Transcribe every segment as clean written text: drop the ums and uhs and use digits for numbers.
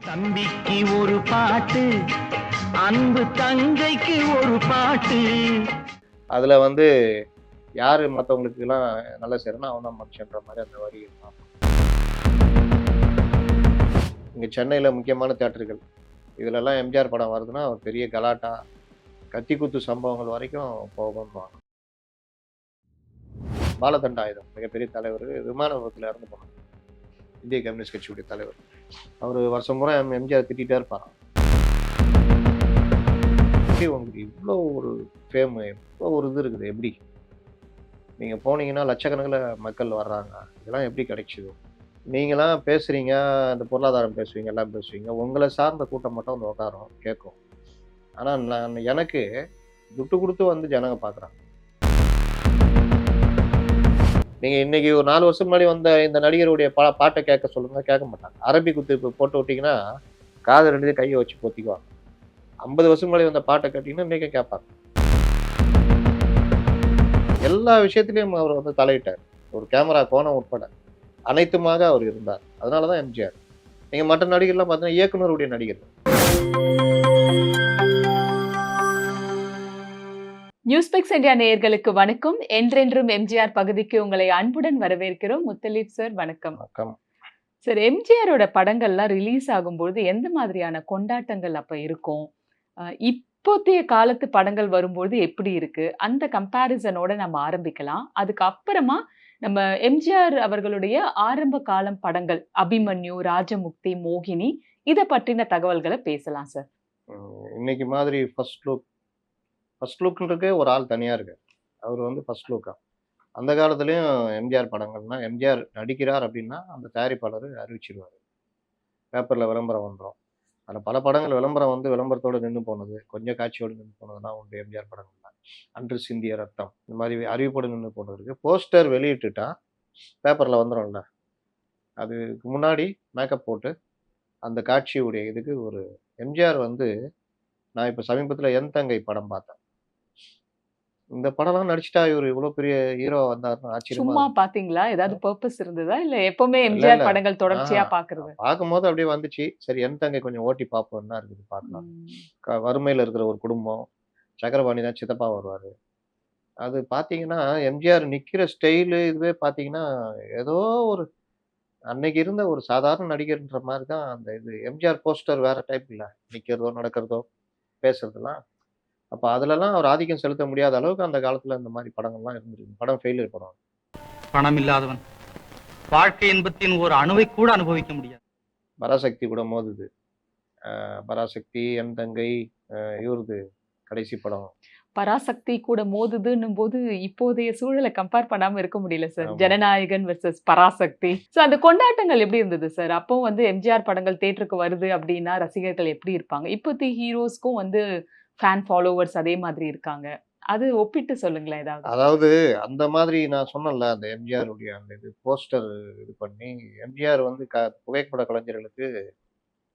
தம்பிக்கு ஒரு பாட்டு, அன்பு தங்கைக்கு ஒரு பாட்டு. அதுல வந்து யாரு மத்தவங்களுக்குலாம் நல்லது செய்றானோ அவன் தான் மனுஷன்ற மாரி அந்த வரி இருக்கும். இங்க சென்னையில முக்கியமான தியேட்டர்கள் இதுலலாம் எம்ஜிஆர் படம் வருதுன்னா ஒரு பெரிய கலாட்டா, கத்தி குத்து சம்பவங்கள் வரைக்கும் போகும்பாங்க. பாலதண்டாயுதம் மிகப்பெரிய தலைவர் விமான விபத்துல இறந்து போனார். இந்திய கம்யூனிஸ்ட் கட்சியுடைய தலைவர். அவரு வருஷம் பூரா எம்ஜிஆர் திட்டிட்டே இருப்பாராம். எப்படி உங்களுக்கு இவ்ளோ ஒரு ஃபேம், இவ்ளோ ஒரு இது இருக்குது எப்படி? நீங்க போனீங்கன்னா லட்சக்கணக்குல மக்கள் வர்றாங்க. இதெல்லாம் எப்படி கிடைச்சது? நீங்கலாம் பேசுறீங்க, இந்த பொருளாதாரம் பேசுவீங்க, எல்லாம் பேசுவீங்க. உங்கள சார்ந்த கூட்டம் மட்டும் வந்து உட்காரும், கேட்கும். ஆனா எனக்கு துட்டு குடுத்து வந்து ஜனங்க பார்க்குறாங்க. நீங்க இன்னைக்கு ஒரு 4 வருஷம் முன்னாடி வந்த இந்த நடிகருடைய பாட்ட கேட்க சொல்லுங்க, கேட்க மாட்டாங்க. அரபி குத்து இப்ப போட்டு விட்டீங்கன்னா, காது 2த்தையும் கைய வச்சு பொத்திக்குவாங்க. 50 வருஷம் முன்னாடி வந்த பாட்ட கேட்டீங்கன்னா, இன்னைக்கும் கேட்பாங்க. எல்லா விஷயத்திலயும் அவர் வந்து தலையிட்டார். ஒரு கேமரா கோணம் உட்பட. அனைத்துமாக அவர் இருந்தார். அதனால தான் எம்ஜிஆர். நீங்க மற்ற நடிகர்லாம் பார்த்தீங்கன்னா, இயக்குனருடைய நடிகர். நியூஸ்பிக்ஸ் இந்தியா நேயர்களுக்கு வணக்கம். என்றென்றும் எம்ஜிஆர் பகுதிக்கு உங்களை அன்புடன் வரவேற்கிறோம். முத்தலீப் சார் வணக்கம். வணக்கம். சார், எம்ஜிஆரோட படங்கள்லாம் ரிலீஸ் ஆகும்போது எந்த மாதிரியான கொண்டாட்டங்கள் அப்ப இருக்கும்? இப்போதைய காலத்து படங்கள் வரும்போது எப்படி இருக்கு? அந்த கம்பேரிசனோட நம்ம ஆரம்பிக்கலாம். அதுக்கு அப்புறமா நம்ம எம்ஜிஆர் அவர்களுடைய ஆரம்ப காலம் படங்கள் அபிமன்யு, ராஜமுக்தி, மோகினி இத பற்றின தகவல்கள பேசலாம் சார். இன்னைக்கு மாதிரி ஃபர்ஸ்ட் லுக்ன்றதுக்கே ஒரு ஆள் தனியா இருக்காரு. அவரு வந்து ஃபர்ஸ்ட் லுக்கா. அந்த காலத்திலயும் எம்ஜிஆர் படங்கள்னா, எம்ஜிஆர் நடிக்கிறார் அப்படின்னா, அந்த தயாரிப்பாளர் அறிவிச்சிருவாரு. பேப்பர்ல விளம்பரம் வந்துரும். அதுல பல படங்கள் விளம்பரம் வந்து விளம்பரத்தோட நின்னு போனது. கொஞ்சம் காட்சியோட நின்னு போனதெல்லாம் உண்டு எம்ஜிஆர் படங்கள்ல. அன்று சிந்திய ரத்தம். இந்த மாரி அறிவிப்போட நின்னு போனது இருக்கு. போஸ்டர் வெளியிட்டுட்டா பேப்பர்ல வந்துரும்ல. அதுக்கு முன்னாடி மேக்கப் போட்டு அந்த காட்சியுடைய இதுக்கு ஒரு எம்ஜிஆர் வந்து நான் இப்ப சமீபத்தில என் தங்கை படம் பார்த்தேன். இந்த படம்லாம் நடிச்சுட்டா இவரு இவ்ளோ பெரிய ஹீரோவா வந்தாருன்னு ஆச்சரியமா சும்மா இருந்துச்சு. பார்த்தீங்களா? ஏதாவது பர்ப்பஸ் இருந்ததா? இல்ல எப்பவுமே இல்ல, இல்ல. எம்ஜிஆர் படங்கள் ஆ தொடர்ச்சியா பார்க்கிறது? பார்க்கும்போது அப்படியே வந்துச்சு. சரி என் தங்கை கொஞ்சம் ஓட்டி பார்ப்போம் என்ன இருக்குது பார்க்கலாம். ம். வறுமையில இருக்கிற ஒரு குடும்பம். சக்கரபாணி தான் சித்தப்பா வருவாரு. அது பார்த்தீங்கன்னா, எம்ஜிஆர் நிக்கிற ஸ்டைலு இதுவே பார்த்தீங்கன்னா, ஏதோ ஒரு அன்னைக்கு இருந்த ஒரு சாதாரண நடிகர்ன்ற மாரி தான் அந்த இது. எம்ஜிஆர் போஸ்டர் வேற டைப் இல்ல. நிக்கிறதோ, நடக்கிறதோ, பேசுறதெல்லாம். அப்ப அதுலலாம் அவர் ஆதிக்கம் செலுத்த முடியாத அளவுக்கு அந்த காலத்துல இந்த மாரி படங்கள்லாம் இருந்திருக்கு. படம் ஃபெயிலியர் படம். பணம் இல்லாதவன் வாழ்க்கை இன்பத்தின் ஒரு அணுவை கூட அனுபவிக்க முடியாது. பராசக்தி கூட மோதுது. பராசக்தி, என் தங்கை, இவருது கடைசி படம். பராசக்தி கூட மோதுதுன்னும்போது, இப்போதைய சூழல கம்பேர் பண்ணாம இருக்க முடியல சார். ஆமா. ஜனநாயகன் வெர்சஸ் பராசக்தி. சோ அந்த கொண்டாட்டங்கள் எப்படி இருந்தது சார்? அப்பவும் வந்து எம்ஜிஆர் படங்கள் தியேட்டருக்கு வருது அப்டின்னா, ரசிகர்கள் எப்படி இருப்பாங்க? இப்போதைய ஹீரோஸ்க்கும் வந்து ஃபேன் ஃபாலோவர்ஸ் அதே மாதிரி இருக்காங்க. அது ஒப்பிட்டு சொல்லுங்களேன் ஏதாவது. அதாவது அந்த மாதிரி நான் சொன்னேன்ல, அந்த எம்ஜிஆருடைய அந்த இது போஸ்டர் இது பண்ணி, எம்ஜிஆர் வந்து புகைப்பட கலைஞர்களுக்கு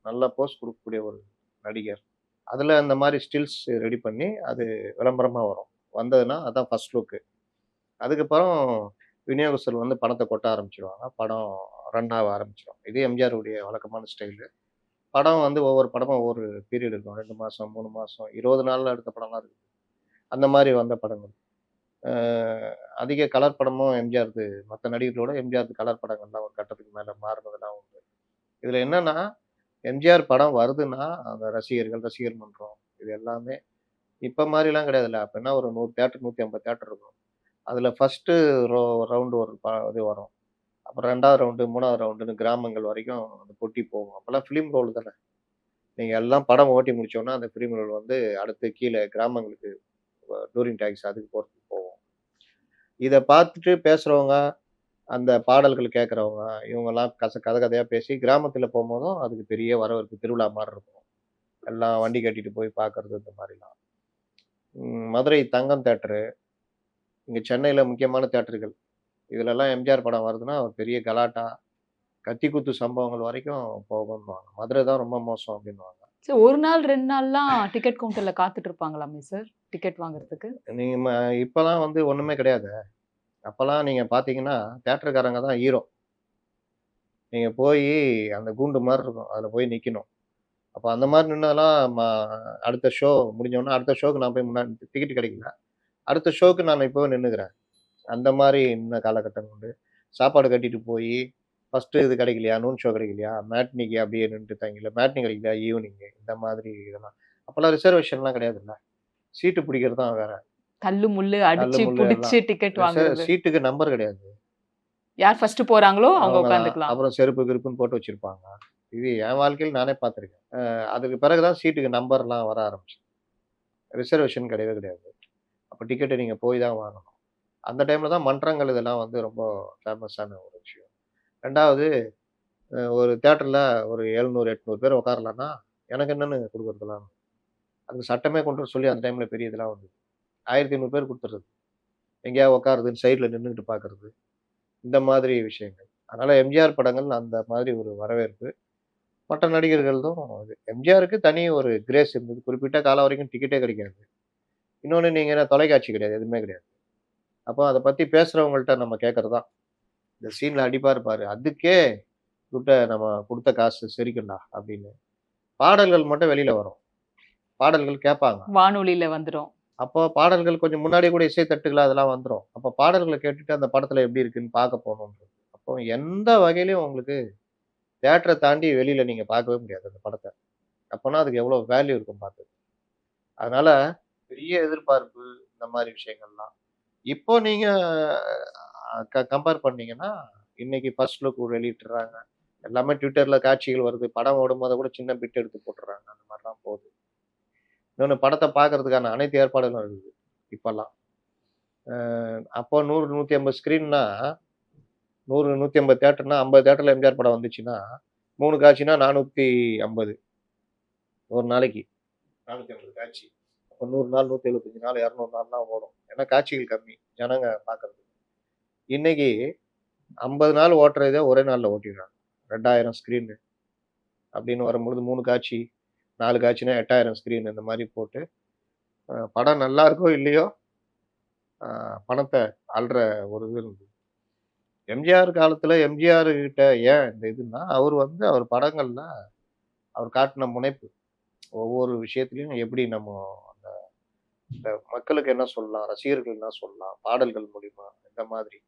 நல்லா போஸ் குடுக்கக்கூடிய ஒரு நடிகர். அதுல அந்த மாரி ஸ்டில்ஸ் ரெடி பண்ணி, அது விளம்பரமா வரும். வந்ததுன்னா அதான் ஃபர்ஸ்ட் லுக்கு. அதுக்கப்புறம் விநியோகஸ்தர் வந்து பணத்த கொட்ட ஆரம்பிச்சுருவாங்க. படம் ரன் ஆக ஆரம்பிச்சுரும். இது எம்ஜிஆருடைய வழக்கமான ஸ்டைலு. படம் வந்து ஒவ்வொரு படமும் ஒவ்வொரு பீரியட் இருக்கும். 2 மாசம், 3 மாசம், 20 நாள்ல எடுத்த படம்லாம் இருக்கு. அந்த மாரி வந்த படங்கள். அ அதிக கலர் படமும் எம்ஜிஆர்து மத்த நடிகர்களோட எம்ஜிஆர்து கலர் படங்கள்லாம் ஒரு கட்டத்துக்கு மேல மாறுனதெல்லாம் உண்டு. இதுல என்னன்னா, எம்ஜிஆர் படம் வருதுன்னா, அந்த ரசிகர்கள், ரசிகர் மன்றம் இது எல்லாமே இப்ப மாரிலாம் கிடையாதுல்ல. அப்பன்னா ஒரு 100 தியேட்டர், 150 தியேட்டர் இருக்கும். அதுல ஃபர்ஸ்ட்டு ரவுண்டு ஒரு இது வரும். அப்புறம் 2வது ரவுண்டு, 3வது ரவுண்டுன்னு கிராமங்கள் வரைக்கும் அந்த பொட்டி போகும். அப்பல்லாம் ஃபிலிம் ரோல் தானே. நீங்க எல்லாம் படம் ஓட்டி முடிச்சோனே, அந்த ஃபிலிம் ரோல் வந்து அடுத்து கீழ கிராமங்களுக்கு டூரிங் டாக்கீஸ் அதுக்கு போறதுக்கு போகும். இத பார்த்துட்டு பேசுறவங்க, அந்த பாடல்கள் கேட்கிறவங்க, இவங்கலாம் கதை கதையா பேசி கிராமத்துல போம்போதும் அதுக்கு பெரிய வரவேற்பு திருவிழா மாரி இருக்கும். எல்லாம் வண்டி கட்டிட்டு போய் பார்க்கறது இந்த மாரிலாம். மதுரை தங்கம் தியேட்டரு, இங்க சென்னையில முக்கியமான தியேட்டர்கள். இதுலலாம் எம்ஜிஆர் படம் வருதுன்னா, ஒரு பெரிய கலாட்டா, கத்தி குத்து சம்பவங்கள் வரைக்கும் போகும்ன்னுவாங்க. மதுரை தான் ரொம்ப மோசம் அப்டின்னுவாங்க. சோ 1 நாள் 2 நாள்லாம் டிக்கெட் கவுண்டர்ல காத்துட்டு இருப்பாங்களாமே சார்? டிக்கெட் வாங்குறதுக்கு? நீங்க இப்பலாம் வந்து ஒண்ணுமே கிடையாது. அப்பலாம் நீங்க பார்த்தீங்கன்னா, தியேட்டர்காரங்க தான் ஹீரோ. நீங்க போய் அந்த கூண்டு மாரி இருக்கும். அதுல போய் நிக்கணும். அப்ப அந்த மாரி நின்னாலாம் அடுத்த ஷோ முடிஞ்சோனே அடுத்த ஷோக்கு நான் போய் முன்னாடி டிக்கெட் கிடைக்கல. அடுத்த ஷோக்கு நான் இப்பவே நின்னுக்கிறேன். அந்த மாரி நின்ன காலகட்டம் உண்டு. சாப்பாடு கட்டிட்டு போயி, ஃபர்ஸ்ட்டு இது கிடைக்கலையா? நூன் ஷோ கிடைக்கலையா? மேட்னிக்கு அப்படியே நின்னுட்டு இல்ல மேட்னி கிடைக்கலையா? ஈவினிங்கு இந்த மாதிரி இதெல்லாம். அப்பலாம் ரிசர்வேஷன்லாம் கிடையாதுல்ல. சீட்டு பிடிக்கிறது தான் வேற. தள்ளு முள்ளு தள்ளு அடிச்சு, முள்ளு எல்லாம். புடிச்சு டிக்கெட் வாங்குறது. சீட்டுக்கு நம்பர் கிடையாது. யார் ஃபர்ஸ்ட் போறாங்களோ அவங்க அவங்க தான். உட்காந்துக்கலாம். அப்புறம் செருப்பு கிருப்புன்னு போட்டு வச்சிருப்பாங்க. இது என் வாழ்க்கையில நானே பார்த்துருக்கேன். அதுக்கு பிறகு தான் சீட்டுக்கு நம்பர்லாம் வர ஆரம்பிச்சுது. ரிசர்வேஷன் கிடையவே கிடையாது. அப்ப டிக்கெட்ட நீங்க போய் தான் வாங்கணும். அந்த டைம்ல தான் மன்றங்கள் இதெல்லாம் வந்து ரொம்ப ஃபேமஸான ஒரு விஷயம். 2வது ஒரு தியேட்டர்ல ஒரு 700, 800 பேர் உட்காரலான்னா, எனக்கு என்னன்னு குடுக்குறதெல்லாம். அதுக்கு சட்டமே கொண்டு வர சொல்லி அந்த டைம்ல பெரிய இதெல்லாம் வந்தது. 1500 பேர் குடுத்துறது. எங்கேயாவது உட்காருதுன்னு சைடுல நின்னுகிட்டு பார்க்கறது. இந்த மாதிரி விஷயங்கள். அதனால எம்ஜிஆர் படங்கள் அந்த மாதிரி ஒரு வரவேற்பு. மற்ற நடிகர்களும் இது. எம்ஜிஆருக்கு தனி ஒரு கிரேஸ் இருந்தது. குறிப்பிட்ட காலம் வரைக்கும் டிக்கெட்டே கிடைக்காது. இன்னொன்னு நீங்க என்ன தொலைக்காட்சி கிடையாது. எதுவுமே கிடையாது. அப்போ அத பத்தி பேசுறவங்கள்ட்ட நம்ம கேட்கறது தான். இந்த சீன்ல அடிப்பாரு பாரு. அதுக்கே நம்ம குடுத்த காசு செரிக்கும்டா அப்படின்னு. பாடல்கள் மட்டும் வெளியில வரும். பாடல்கள் கேட்பாங்க. வானொலியில வந்துரும். அப்போ பாடல்கள் கொஞ்சம் முன்னாடியே கூட இசை தட்டுகள் அதெல்லாம் வந்துரும். அப்ப பாடல்கள கேட்டுட்டு அந்த படத்துல எப்படி இருக்குன்னு பார்க்க போணுன்றது. அப்போ எந்த வகையிலயும் உங்களுக்கு தியேட்டர தாண்டி வெளியில நீங்க பார்க்கவே முடியாது அந்த படத்த. அப்பன்னா அதுக்கு எவ்வளோ வேல்யூ இருக்கும் பார்த்துக்க. அதனால பெரிய எதிர்பார்ப்பு இந்த மாரி விஷயங்கள்லாம். இப்போ நீங்க கம்பேர் பண்ணீங்கன்னா, இன்னைக்கு ஃபர்ஸ்ட் லுக் வெளியிட்டுர்றாங்க. எல்லாமே Twitterல காட்சிகள் வருது. படம் ஓடும்போது கூட சின்ன பிட் எடுத்து போட்டுர்றாங்க. அந்த மாரிலாம் போகுது. இன்னொன்னு படத்த பார்க்கறதுக்கான அனைத்து ஏற்பாடுகளும் இருக்குது. இப்பல்லாம். அப்போ 100, 150 ஸ்க்ரீன்னா 100, 150 தியேட்டர்னா 50 தியேட்டர்ல எம்ஜிஆர் படம் வந்துச்சுன்னா, 3 காட்சின்னா 450 ஒரு நாளைக்கு. 450 காட்சி. அப்ப 100 நாள், 175 நாள், 200 நாள்லாம் ஓடும். ஏன்னா காட்சிகள் கம்மி. ஜனங்க பார்க்கறதுக்கு. இன்னைக்கு 50 நாள் ஓட்டுறத ஒரே நாள்ல ஓட்டிடுறாங்க. 2000 ஸ்க்ரீனு அப்படின்னு வரும்பொழுது 3 காட்சி, 4 காட்சின்னா 8000 ஸ்க்ரீன் இந்த மாரி போட்டு, படம் நல்லா இருக்கோ இல்லையோ, அ பணத்த அள்ற ஒரு இது இருந்தது. எம்ஜிஆர் காலத்துல எம்ஜிஆர் கிட்ட ஏன் இந்த இதுன்னா, அவர் படங்கள்ல அவர் காட்டுன முனைப்பு. ஒவ்வொரு விஷயத்திலயும் எப்படி நம்ம அந்த இந்த மக்களுக்கு என்ன சொல்லலாம், ரசிகர்கள் என்ன சொல்லலாம், பாடல்கள் மூலியமா இந்த மாதிரி.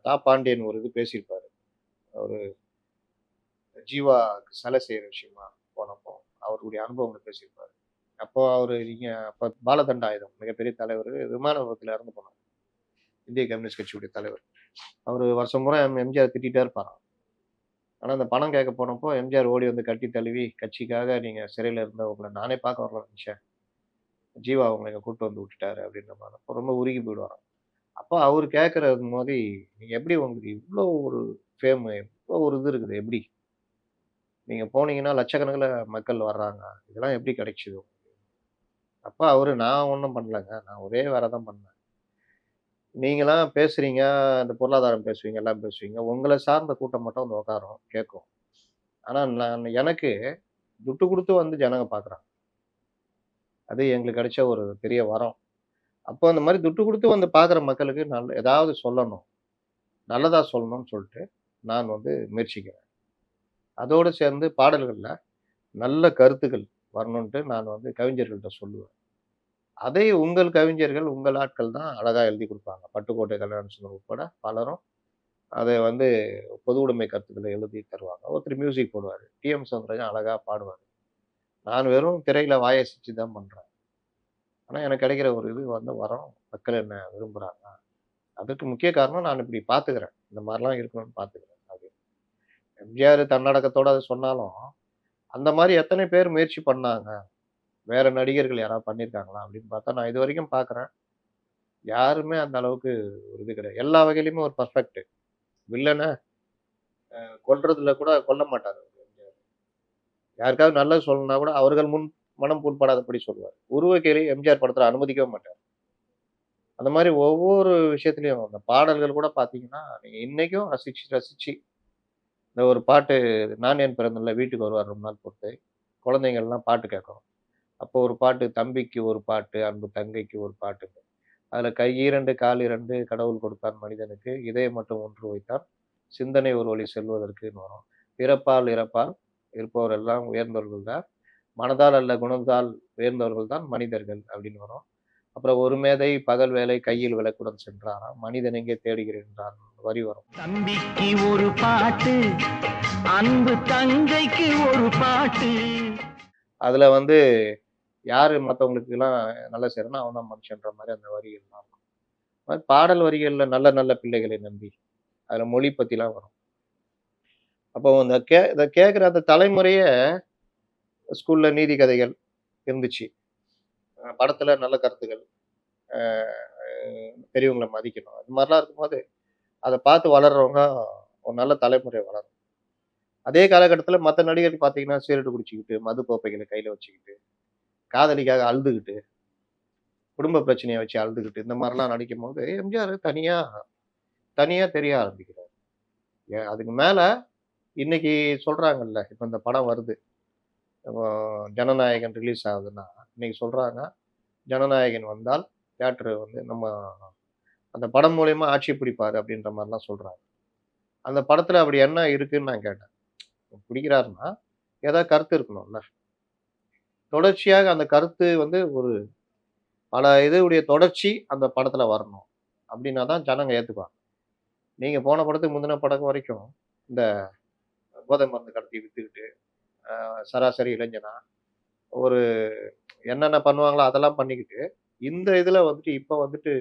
தா பாண்டியன் ஒரு இது பேசியிருப்பாரு. அவரு ஜீவாக்கு சிலை செய்ற விஷயமா போனப்போ, அவருடைய அனுபவங்கள பேசியிருப்பாரு. அப்போ அப்ப பாலதண்டாயுதம் மிகப்பெரிய தலைவரு விமான விபத்துல இறந்து போனாரு. இந்திய கம்யூனிஸ்ட் கட்சியுடைய தலைவர். அவரு வருஷம் பூரா எம்ஜிஆர் திட்டிட்டே இருப்பாராம். ஆனா அந்த பணம் கேட்க போனப்போ, எம்ஜிஆர் ஓடி வந்து கட்டி தழுவி, "கட்சிக்காக நீங்க சிறையில இருந்த உங்கள நானே பார்க்க வரலாம்னு நெனச்சேன். ஜீவா உங்கள இங்க கூட்டு வந்து விட்டுட்டாரு" அப்படின்ற மாரி. அப்ப ரொம்ப உருகி போயிடுவாராம். அப்ப அவரு கேட்கறது மாரி, "நீங்க எப்படி உங்களுக்கு இவ்ளோ ஒரு இவ்ளோ ஒரு இது இருக்குது எப்படி? நீங்க போனீங்கன்னா லட்சக்கணக்குல மக்கள் வர்றாங்க. இதெல்லாம் எப்படி கிடைச்சது?" அப்ப அவரு, "நான் ஒண்ணும் பண்ணலங்க. நான் ஒரே வேல தான் பண்ணேன். நீங்கலாம் பேசுறீங்க, இந்த பொருளாதாரம் பேசுவீங்க, எல்லாம் பேசுவீங்க. உங்கள சார்ந்த கூட்டம் மட்டும் வந்து உட்காரும், கேட்கும். ஆனா எனக்கு துட்டு குடுத்து வந்து ஜனங்க பார்க்குறாங்க. அது எங்களுக்கு கிடைச்ச ஒரு பெரிய வரம். அப்போ அந்த மாரி துட்டு குடுத்து வந்து பார்க்குற மக்களுக்கு ஏதாவது சொல்லணும். நல்லதா சொல்லணும்னு சொல்ட்டு, நான் வந்து முயற்சிக்கிறேன். அதோடு சேர்ந்து பாடல்கள்ல நல்ல கருத்துக்கள் வரணுன்ட்டு நான் வந்து கவிஞர்கள்ட்ட சொல்லுவேன். அதை உங்கள் கவிஞர்கள், உங்கள் ஆட்கள் தான் அழகா எழுதிக் குடுப்பாங்க. பட்டுக்கோட்டை கல்யாணசுந்தரம் உட்பட பலரும் அதை வந்து பொது உடைமை கருத்துக்கள எழுதி தருவாங்க. ஒருத்தர் மியூசிக் போடுவாரு. டி.எம். சௌந்தரராஜன் அழகா பாடுவாரு. நான் வெறும் திரையில வாய் அசைச்சு தான் பண்றேன். ஆனா எனக்கு கிடைக்கிற ஒரு இது வந்து வரம். மக்கள் என்ன விரும்புறாங்க. அதுக்கு முக்கிய காரணம் நான் இப்படி பார்த்துக்கிறேன். இந்த மாரிலாம் இருக்கணும்னு பார்த்துக்கிறேன் அப்படின்னு. எம்ஜிஆர் தன்னடக்கத்தோட அத சொன்னாலும், அந்த மாரி எத்தனை பேர் முயற்சி பண்ணாங்க? வேற நடிகர்கள் யாராவது பண்ணியிருக்காங்களா? அப்படின்னு பார்த்தா, நான் இதுவரைக்கும் பார்க்குறேன். யாருமே அந்த அளவுக்கு ஒரு இது கிடையாது. எல்லா வகையிலுமே ஒரு பெர்ஃபெக்ட். வில்லன கொல்றதுல கூட கொல்ல மாட்டாரு. யாருக்காவது நல்லது சொல்லணும்னா கூட அவர்கள் மனம் புண்படாதபடி சொல்லுவாரு. உருவ கேலி எம்ஜிஆர் படத்துல அனுமதிக்கவே மாட்டாரு. அந்த மாரி ஒவ்வொரு விஷயத்திலயும் அந்த பாடல்கள் கூட பார்த்தீங்கன்னா, நீங்க இன்னைக்கும் ரசிச்சு, ரசிச்சு இந்த ஒரு பாட்டு "நான் ஏன் பிறந்தேன்ல" வீட்டுக்கு வருவார் ரொம்ப நாள் பொறுத்து. குழந்தைங்கள்லாம் பாட்டு கேட்கும். அப்போ ஒரு பாட்டு "தம்பிக்கு ஒரு பாட்டு, அன்பு தங்கைக்கு ஒரு பாட்டுன்னு." அதுல "கை 2 கால் 2 கடவுள் கொடுத்தான் மனிதனுக்கு, இதயம் மட்டும் ஒன்று வைத்தான். சிந்தனை ஒரு வழி செல்வதற்குன்னு வரும். பிறப்பால் இறப்பால் இருப்பவர் எல்லாம் உயர்ந்தவர்கள் தான், மனதால் அல்ல குணத்தால் உயர்ந்தவர்கள் தான் மனிதர்கள் அப்படின்னு வரும். அப்புறம் ஒரு மேதை பகல் வேலை கையில் விளக்குடன் சென்றாராம், மனிதன் எங்கே தேடுகிறேன் வரி வரும். தம்பிக்கு ஒரு பாட்டு, அன்பு தங்கைக்கு ஒரு பாட்டு. அதுல வந்து யாரு மத்தவங்களுக்கு எல்லாம் நல்லா செய்யறானோ அவன் தான் மனுஷன்ற மாதிரி அந்த வரிகள்லாம் இருக்கும். அது மாதிரி பாடல் வரிகள்ல நல்ல நல்ல பிள்ளைகளை நம்பி அதுல மொழி பத்திலாம் வரும். அப்போ இதை கேட்குற அந்த தலைமுறைய ஸ்கூல்ல நீதி கதைகள் இருந்துச்சு. படத்துல நல்ல கருத்துக்கள், பெரியவங்களை மதிக்கணும், அது மாதிரிலாம் இருக்கும்போது அதை பார்த்து வளர்றவங்க ஒரு நல்ல தலைமுறை வளரும். அதே காலகட்டத்தில் மற்ற நடிகர்கள் பார்த்தீங்கன்னா சீரட்டு குடிச்சிக்கிட்டு, மது கோப்பைகளை கையில வச்சுக்கிட்டு, காதலிக்காக அழுதுகிட்டு, குடும்ப பிரச்சனையை வச்சு அழுதுகிட்டு, இந்த மாதிரிலாம் நடிக்கும் போது எம்ஜிஆர் தனியா தனியா தெரிய ஆரம்பிக்கிறார். அதுக்கு மேல இன்னைக்கு சொல்றாங்கல்ல, இப்ப இந்த படம் வருது, இப்போ ஜனநாயகன் ரிலீஸ் ஆகுதுன்னா இன்னைக்கு சொல்றாங்க, ஜனநாயகன் வந்தால் தியேட்டர் வந்து நம்ம அந்த படம் மூலியமா ஆட்சி பிடிப்பாரு அப்படின்ற மாதிரிலாம் சொல்றாங்க. அந்த படத்துல அப்படி என்ன இருக்குன்னு நான் கேட்டேன். பிடிக்கிறாருன்னா ஏதாவது கருத்து இருக்கணும்ல. தொடர்ச்சியாக அந்த கருத்து வந்து ஒரு பல இதுடைய தொடர்ச்சி அந்த படத்துல வரணும். அப்படின்னா தான் ஜனங்க ஏத்துக்குவாங்க. நீங்க போன படத்துக்கு முந்தின படம் வரைக்கும் இந்த போதை மருந்து கடத்தி வித்துக்கிட்டு சராசரி இளைஞனா ஒரு என்னென்ன பண்ணுவாங்களோ அதெல்லாம் பண்ணிக்கிட்டு, இந்த இதுல வந்துட்டு இப்ப வந்துட்டு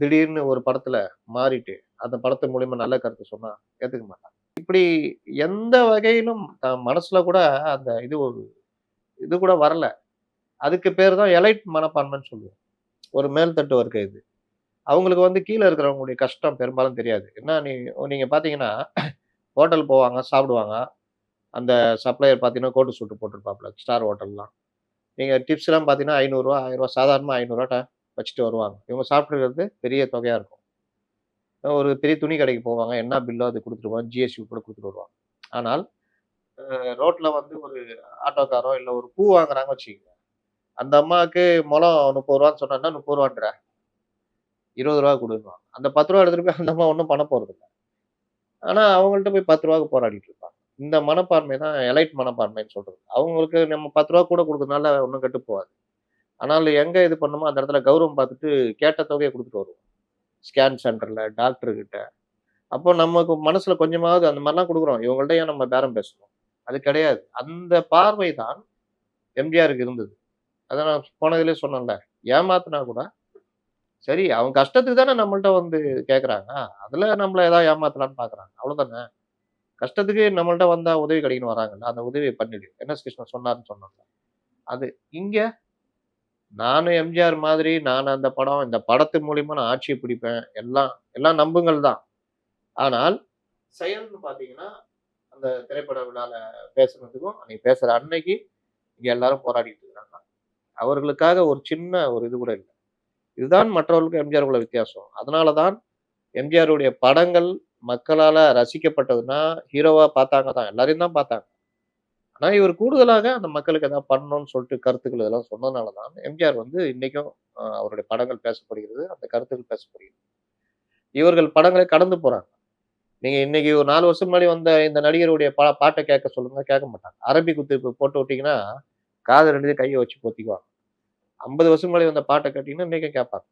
திடீர்னு ஒரு படத்துல மாறிட்டு அந்த படத்து மூலியமா நல்ல கருத்து சொன்னா ஏத்துக்க மாட்டாங்க. இப்படி எந்த வகையிலும் மனசுல கூட அந்த இது கூட வரல. அதுக்கு பேர் தான் எலைட் மனப்பான்மைன்னு சொல்லுவோம். ஒரு மேல்தட்டு வர்க்க இது. அவங்களுக்கு வந்து கீழே இருக்கிறவங்களுடைய கஷ்டம் பெரும்பாலும் தெரியாது. என்ன நீங்க பாத்தீங்கன்னா ஹோட்டல் போவாங்க, சாப்பிடுவாங்க. அந்த சப்ளையர் பார்த்தீங்கன்னா கோட்டு சூட்டு போட்டிருப்பாப்புல ஸ்டார் ஹோட்டல்லாம். நீங்க டிப்ஸ்லாம் பார்த்தீங்கன்னா ரூ. 500 ரூ. 1000 சாதாரணமா ரூ. 500 வச்சுட்டு வருவாங்க. இவங்க சாப்பிட்டுருக்கிறது பெரிய தொகையா இருக்கும். ஒரு பெரிய துணி கடைக்கு போவாங்க. என்ன பில்லோ அது குடுத்துருவாங்க. ஜிஎஸ்டி கூட குடுத்துட்டு வருவாங்க. ஆனால் ரோட்ல வந்து ஒரு ஆட்டோக்காரோ இல்ல ஒரு பூ வாங்குறாங்க வச்சுக்கங்க. அந்த அம்மாவுக்கு முழம் ரூ. 30 சொன்னா ரூ. 30 ரூ. 20 குடுன்னுவாங்க. அந்த ரூ. 10 எடுத்துட்டு போய் அந்த அம்மா ஒண்ணும் பண்ண போறதில்ல. ஆனா அவங்கள்ட்ட போய் ரூ. 10 போராடிட்டு இருப்பாங்க. இந்த மனப்பான்மை தான் எலைட் மனப்பான்மைன்னு சொல்றது. அவங்களுக்கு நம்ம ரூ. 10 கூட குடுக்கறதுனால ஒண்ணும் கெட்டு போகாது. ஆனால் எங்க இது பண்ணுமோ அந்த இடத்துல கௌரவம் பார்த்துட்டு கேட்ட தொகையை குடுத்துட்டு வருவோம். ஸ்கேன் சென்டர்ல, டாக்டர் கிட்ட. அப்போ நமக்கு மனசுல கொஞ்சமாவது அந்த மாதிரிலாம் குடுக்குறோம். இவங்கள்ட்ட ஏன் நம்ம பேரம் பேசணும்? அது கிடையாது. அந்த பார்வை தான் எம்ஜிஆருக்கு இருந்தது. அதான் நான் போனதிலே சொன்னேன்ல. ஏமாத்துனா கூட சரி அவங்க கஷ்டத்துக்கு தானே நம்மள்ட்ட வந்து கேட்கறாங்க. அதுல நம்மள ஏதாவது ஏமாத்தலாம்ன்னு பார்க்குறாங்க. அவ்வளவுதானே. கஷ்டத்துக்கு நம்மள்ட்ட வந்தா உதவி கிடைக்குன்னு வராங்கல்ல. அந்த உதவியை பண்ணிடு. என்.எஸ். கிருஷ்ணன் சொன்னாருன்னு சொன்னேன்ல. அது இங்க நானும் எம்ஜிஆர் மாதிரி நான் அந்த படம் இந்த படத்து மூலியமா நான் ஆட்சியை பிடிப்பேன். எல்லாம் எல்லாம் நம்புங்கள் தான். ஆனால் செயல்னு பார்த்தீங்கன்னா, அந்த திரைப்பட விழால பேசுனதுக்கும், அன்னைக்கு பேசுற அன்னைக்கு இங்க எல்லாரும் போராடிட்டு இருக்காங்க. அவர்களுக்காக ஒரு சின்ன ஒரு இது கூட இல்ல. இதுதான் மற்றவர்களுக்கும் எம்ஜிஆர் உள்ள வித்தியாசம். அதனால தான் எம்ஜிஆருடைய படங்கள் மக்களால ரசிக்கப்பட்டதுன்னா, ஹீரோவா பார்த்தாங்க தான். எல்லாரையும் தான் பார்த்தாங்க. ஆனா இவர் கூடுதலாக அந்த மக்களுக்கு ஏதாவது பண்ணணும்னு சொல்லிட்டு கருத்துக்கள் இதெல்லாம் சொன்னதுனால தான் எம்ஜிஆர் வந்து இன்னைக்கும் அவருடைய படங்கள் பேசப்படுகிறது. அந்த கருத்துக்கள் பேசப்படுகிறது. இவர்கள் படங்களை கடந்து போறாங்க. நீங்க இன்னைக்கு ஒரு 4 வருஷம் முன்னாடி வந்த இந்த நடிகருடைய பாட்டை கேட்க சொல்லுங்க, கேட்க மாட்டாங்க. அரபி குத்து இப்ப போட்டு விட்டீங்கன்னா, காது 2 கையை வச்சு பொத்திக்குவாங்க. 50 வருஷம் முன்னாடி வந்த பாட்டை கேட்டீங்கன்னா இன்னைக்கும் கேட்பாங்க.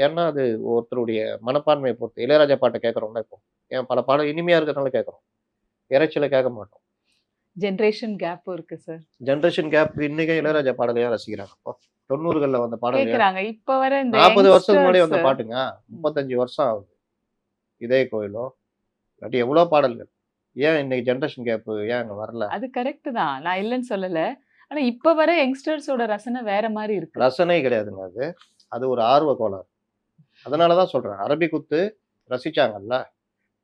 ஏன்னா அது ஒருத்தருடைய மனப்பான்மையை பொறுத்து. இளையராஜா பாட்டை கேட்கறோம்ல இப்போ. ஏன் பல பாடம் இனிமையா இருக்கிறதுனால கேட்கறோம். இறைச்சல கேட்க மாட்டோம். ஜெனரேஷன் கேப்பும் இருக்கு சார். ஜெனரேஷன் கேப் இன்னைக்கும் இளையராஜா பாடலையா ரசிக்கிறாங்க. அப்போ 90கள்ல வந்த பாடலையா கேக்குறாங்க. இப்ப வர இந்த 40 வருஷத்துக்கு முன்னாடி வந்த யங்ஸ்டர்ஸ் பாட்டுங்க. 35 வருஷம் ஆகுது. இதே கோயிலோ இல்லாட்டி எவ்வளவு பாடல்கள். ஏன் இன்னைக்கு ஜெனரேஷன் கேப் ஏன் அங்க வரல? அது கரெக்ட் தான். நான் இல்லன்னு சொல்லல. ஆனா இப்ப வர யங்ஸ்டர்ஸோட ரசனை வேற மாரி இருக்கு. ரசனை கிடையாதுங்க அது. அது ஒரு ஆர்வ கோளாறு. அதனாலதான் சொல்றேன். அரபி குத்து ரசிச்சாங்கல்ல.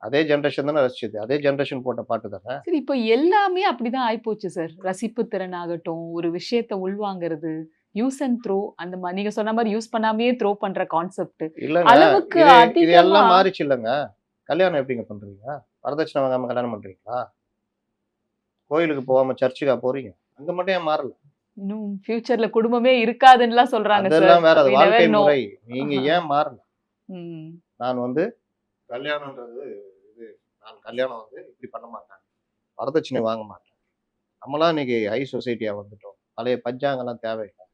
அதே ஜெனரேஷன் தானே ரசிச்சது. அதே ஜெனரேஷன் போட்ட பாட்டு தானே. சரி, இப்போ எல்லாமே அப்படிதான் ஆயிப்போச்சு சார். ரசிப்பு திறன் ஆகட்டும், ஒரு விஷயத்த உள்வாங்குறது, யூஸ் அண்ட் த்ரோ அந்த மாதிரி நீங்க சொன்ன மாதிரி யூஸ் பண்ணாமயே த்ரோ பண்ற கான்செப்ட் இல்லங்க. அளவுக்கு இது அதிகமா எல்லாம் மாறிச்சு இல்லங்க. கல்யாணம் எப்படிங்க பண்றீங்க? வரதட்சணை வாங்காம கல்யாணம் பண்றீங்களா? கோயிலுக்கு போகாம சர்ச்சுக்கா போறீங்க? அங்க மட்டும் ஏன் மாறல? இன்னும் ஃபியூச்சர்ல குடும்பமே இருக்காதுன்னுலாம் சொல்றாங்க சார். அதெல்லாம் வேற. அது We never வாழ்க்கை know. முறை. நீங்க ஏன் மாறல? ம். நான் வந்து கல்யாணம்ன்றது இது நான் கல்யாணம் வந்து இப்படி பண்ண மாட்டாங்க, வரதட்சணை வாங்க மாட்டாங்க. நம்மலாம் இன்னைக்கு ஹை சொசைட்டியா வந்துட்டோம். பழைய பஞ்சாங்கம்லாம் தேவையில்லை.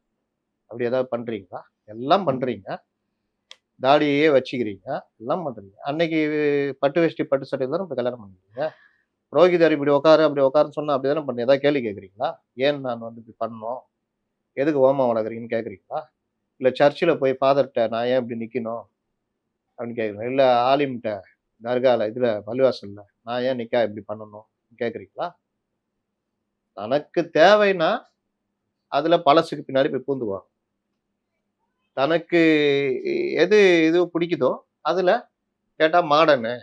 அப்படி ஏதாவது பண்றீங்களா? எல்லாம் பண்றீங்க. தாடியே வச்சுக்கிறீங்க. எல்லாம் பண்றீங்க. அன்னைக்கு பட்டு வேஷ்டி, பட்டு சட்டை தானே இப்ப கல்யாணம் பண்ணிக்கிறீங்க. புரோகிதர் இப்படி உட்காரு, அப்படி உட்காருன்னு சொன்னா அப்படி தானே பண்ணி ஏதாவது கேள்வி கேட்குறீங்களா? ஏன் நான் வந்து இப்படி பண்ணணும்? எதுக்கு ஹோமம் வளர்க்குறீங்கன்னு கேட்குறீங்களா? இல்ல சர்ச்சில் போய் ஃபாதர்ட்ட நான் ஏன் இப்படி நிக்கணும்? அப்படின்னு கேட்குறீங்களா? இல்ல ஆலிம்ட்ட தர்கால இதுல பள்ளிவாசல்ல நான் ஏன் நிக்கா இப்படி பண்ணணும்? கேட்குறீங்களா? தனக்கு தேவைன்னா அதுல பழசுக்கு பின்னாடி போய் பூந்துக்குவாங்க. தனக்கு எது இது பிடிக்குதோ அதுல கேட்டா மாடர்னு,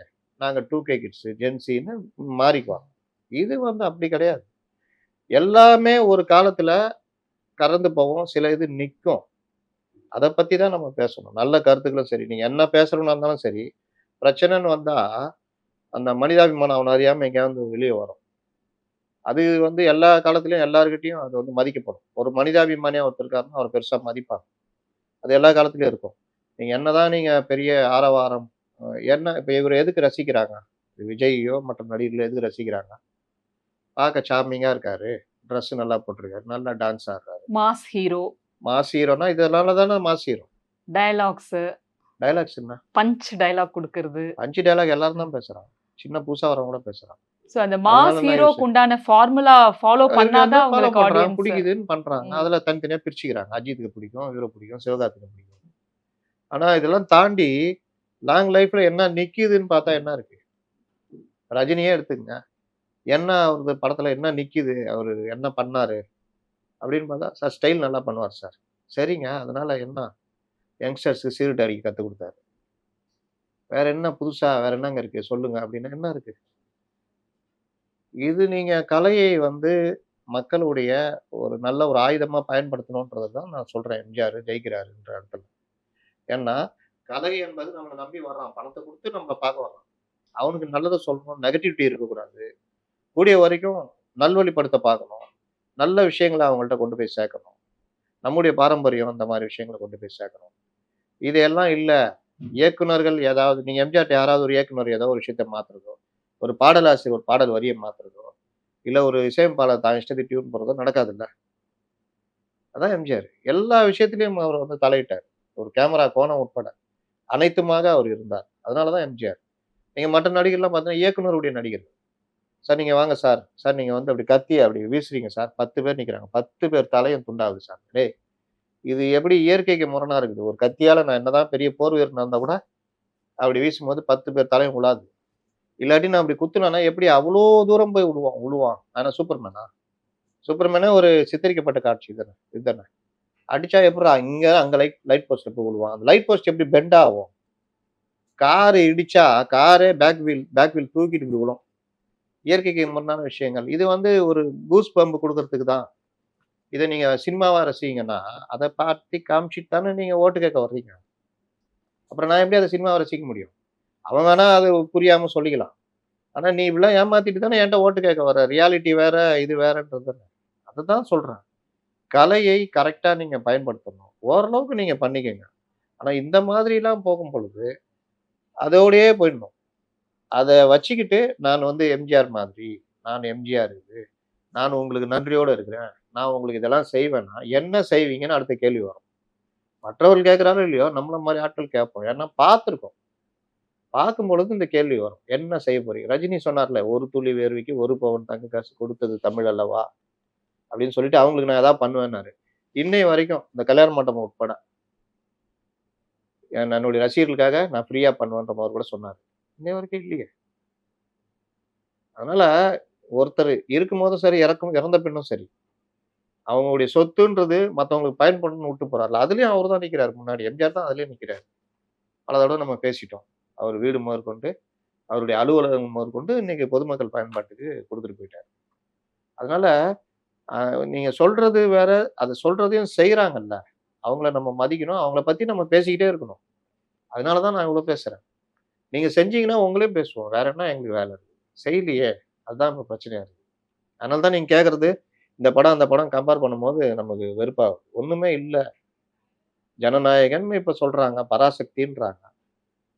நாங்க 2K கிட்ஸ், ஜென்சின்னு மாறிக்குவாங்க. இது வந்து அப்படி கிடையாது. எல்லாமே ஒரு காலத்துல கடந்து போகும். சில இது நிக்கும். அத பத்தி தான் நம்ம பேசணும். நல்ல கருத்துக்களும் சரி, நீங்க என்ன பேசுறவனா இருந்தாலும் சரி, பிரச்சனைன்னு வந்தா அந்த மனிதாபிமானம் அவன அறியாம எங்கேயாவது வெளிய வரும். அது வந்து எல்லா காலத்திலயும் எல்லார்கிட்டயும் அது வந்து மதிக்கப்படும். ஒரு மனிதாபிமானியா ஒருத்தர் இருக்காருன்னா அவர பெருசா மதிப்பாங்க. அது எல்லா காலத்திலயும் இருக்கும். நீங்க என்னதான் நீங்க பெரிய ஆரவாரம் என்ன இப்ப இவர எதுக்கு ரசிக்கிறாங்க? விஜய்யோ மற்ற நடிகர்களோ எதுக்கு ரசிக்கிறாங்க? பார்க்க சார்மிங்கா இருக்காரு. ட்ரெஸ் நல்லா போட்டிருக்காரு. நல்லா டான்ஸ் ஆடுறாரு. மாஸ் ஹீரோ, மாஸ் ஹீரோனா இதனால தானே மாஸ் ஹீரோ. டயலாக்ஸ், டயலாக்ஸ் என்ன? பஞ்ச் டயலாக் குடுக்கறது. 5 டயலாக் எல்லாரும் தான் பேசுறாங்க. சின்ன புதுசா வரவங்க கூட பேசுறாங்க. சோ அந்த அதனால மாஸ் என்ன ஹீரோக்கு யூஸ்? உண்டான ஃபார்முலா ஃபாலோ இவங்க வந்து பண்ணாதான் ஃபாலோ உங்களுக்கு பண்றாங்க. ஆடியன்ஸ். பிடிக்குதுன்னு பண்றாங்க. ம். அதுல தனித்தனியா பிரிச்சுக்கிறாங்க. அஜித்துக்கு பிடிக்கும், இவர பிடிக்கும், சிவகார்த்திகேயன் பிடிக்கும். ஆனா இதெல்லாம் தாண்டி லாங் லைஃப்ல என்ன நிக்குதுன்னு பார்த்தா என்ன இருக்கு? ரஜினியே எடுத்துக்கங்க. என்ன அவரது படத்துல என்ன நிக்குது? அவரு என்ன பண்ணாரு? அப்படின்னு பார்த்தா, சார் ஸ்டைல் நல்லா பண்ணுவார் சார். சரிங்க. அதனால என்ன? யங்ஸ்டர்ஸ்க்கு சீருட்டு அடிக்க கத்துக் குடுத்தாரு. வேற என்ன புதுசா வேற என்னங்க இருக்கு? சொல்லுங்க அப்படின்னா என்ன இருக்கு? இது நீங்க கலையை வந்து மக்களுடைய ஒரு நல்ல ஒரு ஆயுதமா பயன்படுத்தணும்ன்றத தான் நான் சொல்றேன். எம்ஜிஆர் ஜெயிக்கிறாருன்ற இடத்துல. ஏன்னா, கலை என்பது நம்மள நம்பி வர்றான். பணத்த குடுத்து நம்மள பார்க்க வர்றான். அவனுக்கு நல்லத சொல்லணும். நெகட்டிவிட்டி இருக்கக்கூடாது. கூடிய வரைக்கும் நல்வழிப்படுத்த பார்க்கணும். நல்ல விஷயங்கள அவங்கள்ட்ட கொண்டு போய் சேர்க்கணும். நம்முடைய பாரம்பரியம் அந்த மாரி விஷயங்கள கொண்டு போய் சேர்க்கணும். இதெல்லாம் இல்ல. இயக்குனர்கள் ஏதாவது நீங்க எம்ஜிஆர்ட்ட யாராவது ஒரு இயக்குனர் ஏதோ ஒரு விஷயத்த மாத்துறதோ, ஒரு பாடலாசிரியர் ஒரு பாடல் வரிய மாத்துறதோ, இல்ல ஒரு இசையமைப்பாளர் தான் இஷ்டத்துக்கு டியூன் போடுறதோ நடக்காதுல்ல. அதான் எம்ஜிஆர். எல்லா விஷயத்திலயும் அவர் வந்து தலையிட்டார். ஒரு கேமரா கோணம் உட்பட அனைத்துமாக அவர் இருந்தார். அதனால தான் எம்ஜிஆர். நீங்க மற்ற நடிகர்லாம் பார்த்தீங்கன்னா, இயக்குனருடைய நடிகர். சார் நீங்க வாங்க சார். சார் நீங்க வந்து அப்படி கத்தி அப்படி வீசுறீங்க சார். 10 பேர் நிக்கிறாங்க. 10 பேர் தலையும் துண்டாகுது சார். டேய்! இது எப்படி இயற்கைக்கு முரணா இருக்குது. ஒரு கத்தியால நான் என்னதான் பெரிய போர் வீரனா இருந்தா கூட, அப்படி வீசும்போது 10 பேர் தலையும் உழாது. இல்லாட்டி நான் அப்படி குத்துனேன்னா எப்படி அவ்ளோ தூரம் போய் உழுவான். ஆனா சூப்பர்மேனா? சூப்பர்மேனே ஒரு சித்தரிக்கப்பட்ட காட்சி தானே. இதுதானே. அடிச்சா எப்புட்றா இங்க அங்க லைட் லைட் போஸ்ட்ல போய் விழுவான். அந்த லைட் போஸ்ட் எப்படி பெண்ட் ஆகும்? கார் இடிச்சா காரே பேக் வீல் தூக்கிட்டு இப்படி விழும். இயற்கைக்கு முரணான விஷயங்கள். இது வந்து ஒரு கூஸ் பம்ப் குடுக்கறதுக்கு தான். இத நீங்க சினிமாவா ரசிங்கன்னா, அத பாத்து காமிச்சுட்டு தானே நீங்க ஓட்டு கேட்க வர்றீங்க. அப்புறம் நான் எப்படி அத சினிமாவா ரசிக்க முடியும்? அவன் வேணா அது புரியாம சொல்லிக்கலாம். ஆனா நீ இப்படிலாம் ஏமாத்திட்டு தானே என்ட்ட ஓட்டு கேட்க வர்ற. ரியாலிட்டி வேற, இது வேறன்றது தானே. அததான் சொல்றேன். கலையை கரெக்ட்டா நீங்க பயன்படுத்தணும். ஓரளவுக்கு நீங்க பண்ணிக்கங்க. ஆனா இந்த மாதிரிலாம் போகும் பொழுது, அதோடயே போயிடணும். அத வச்சுக்கிட்டு நான் வந்து எம்ஜிஆர் மாதிரி, நான் எம்ஜிஆர் இது. நான் உங்களுக்கு நன்றியோட இருக்கிறேன். நான் உங்களுக்கு இதெல்லாம் செய்வேன்னா, என்ன செய்வீங்கன்னு அடுத்த கேள்வி வரும். மற்றவர்கள் கேட்கிறாரோ இல்லையோ, நம்மள மாரி ஆட்கள் கேட்போம். ஏன்னா பார்த்துருக்கோம். பார்க்கும்பொழுது இந்த கேள்வி வரும். என்ன செய்ய போறீங்க? ரஜினி சொன்னார்ல, "ஒரு துளி வேர்வைக்கு 1 பவுன் தங்க காசு கொடுத்தது தமிழ் அல்லவா?" அப்படின்னு சொல்லிட்டு அவங்களுக்கு நான் ஏதாவது பண்ணுவேன்னாரு. இன்னைய வரைக்கும் இந்த கல்யாண மண்டபம் உட்பட, என்னுடைய ரசிகர்களுக்காக நான் ஃப்ரீயா பண்ணுவேன்ற மாரி கூட சொன்னாரு. இன்னைய வரைக்கும் இல்லையே. அதனால ஒருத்தர் இருக்கும்போதும் சரி, இறந்த பின்னும் சரி, அவங்களுடைய சொத்துன்றது மத்தவங்களுக்கு பயன்படணும்னு விட்டு போறார்ல, அதுலயும் அவரு தான் நிக்கிறாரு முன்னாடி. எம்ஜிஆர் தான் அதுலயும் நிக்கிறாரு. பல தடவ நம்ம பேசிட்டோம். அவர் வீடு முதற்கொண்டு, அவருடைய அலுவலகம் முதற்கொண்டு இன்னைக்கு பொதுமக்கள் பயன்பாட்டுக்கு குடுத்துட்டு போயிட்டாரு. அதனால அ நீங்க சொல்றது வேற, அத சொல்றதையும் செய்றாங்கல்ல. அவங்கள நம்ம மதிக்கணும். அவங்கள பத்தி நம்ம பேசிக்கிட்டே இருக்கணும். அதனால தான் நான் இவ்வளோ பேசுறேன். நீங்க செஞ்சீங்கன்னா உங்களையும் பேசுவோம். வேற என்ன எங்களுக்கு வேல இருக்கு? செய்யலையே! அதுதான் இப்ப பிரச்சனையா இருக்கு. அதனால தான் நீங்க கேட்கறது, இந்த படம், அந்த படம் கம்பேர் பண்ணும்போது நமக்கு வெறுப்பாகுது. ஒண்ணுமே இல்ல. ஜனநாயகன்னு இப்ப சொல்றாங்க. பராசக்தின்றாங்க.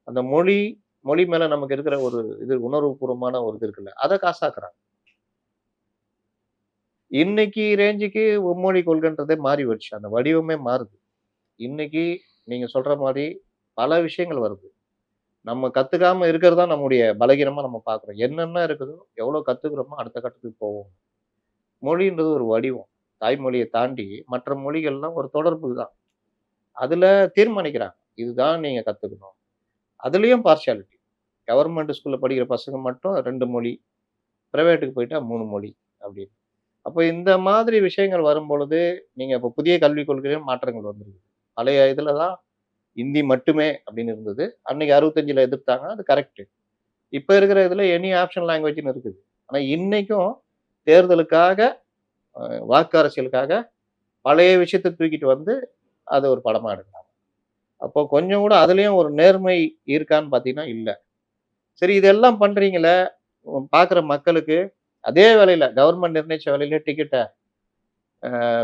அந்த மொழி மொழி மேல நமக்கு இருக்கிற ஒரு இது உணர்வுபூர்வமான ஒரு இது இருக்குல்ல, அத காசாக்குறாங்க. இன்னைக்கு ரேஞ்சுக்கு மும்மொழி கொள்கைன்றதே மாறி போச்சு. அந்த வடிவமே மாறுது. இன்னைக்கு நீங்க சொல்ற மாரி பல விஷயங்கள் வருது. நம்ம கத்துக்காம இருக்கிறது தான் நம்முடைய பலகீனமா நம்ம பார்க்குறோம். என்னென்ன இருக்குதோ, எவ்வளோ கத்துக்கிறோமோ அடுத்த கட்டத்துக்கு போவோம். மொழின்றது ஒரு வடிவம். தாய்மொழிய தாண்டி மற்ற மொழிகள்லாம் ஒரு தொடர்பு தான். அதுல தீர்மானிக்கிறாங்க. இதுதான் நீங்க கத்துக்கணும். அதுலயும் பார்ஷியாலிட்டி. கவர்ன்மென்ட் ஸ்கூல்ல படிக்கிற பசங்க மட்டும் 2 மொழி, பிரைவேட்டுக்கு போயிட்டா 3 மொழி அப்படின்னு. அப்ப இந்த மாதிரி விஷயங்கள் வரும்பொழுது, நீங்க இப்ப புதிய கல்விக் கொள்கையிலும் மாற்றங்கள் வந்திருக்கு. பழைய இதுல தான் இந்தி மட்டுமே அப்படின்னு இருந்தது. அன்னைக்கு 65ல எதிர்த்தாங்க. அது கரெக்ட். இப்ப இருக்கிற இதுல எனி ஆப்ஷனல் லாங்குவேஜ்ன்னு இருக்குது. ஆனா இன்னைக்கும் தேர்தலுக்காக, அ வாக்கு அரசியலுக்காக பழைய விஷயத்த தூக்கிட்டு வந்து அத ஒரு படமா எடுக்குறாங்க. அப்போ கொஞ்சம் கூட அதுலயும் ஒரு நேர்மை இருக்கான்னு பார்த்தீங்கன்னா, இல்ல. சரி இதெல்லாம் பண்றீங்களே, பார்க்குற மக்களுக்கு அதே வேலையில கவர்ன்மென்ட் நிர்ணயிச்ச விலையில டிக்கெட்ட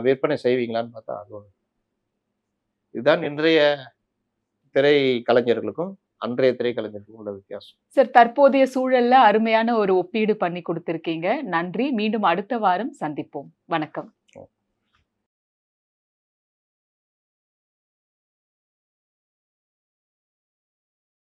விற்பனை செய்வீங்களான்னு பார்த்தா, அது ஒண்ணு. இதுதான் இன்றைய திரை கலைஞர்களுக்கும், அன்றைய திரைக்கலைஞருக்கும் உள்ள வித்தியாசம். சார், தற்போதைய சூழல்ல அருமையான ஒரு ஒப்பீடு பண்ணி குடுத்திருக்கீங்க. நன்றி. மீண்டும் அடுத்த வாரம் சந்திப்போம். வணக்கம்.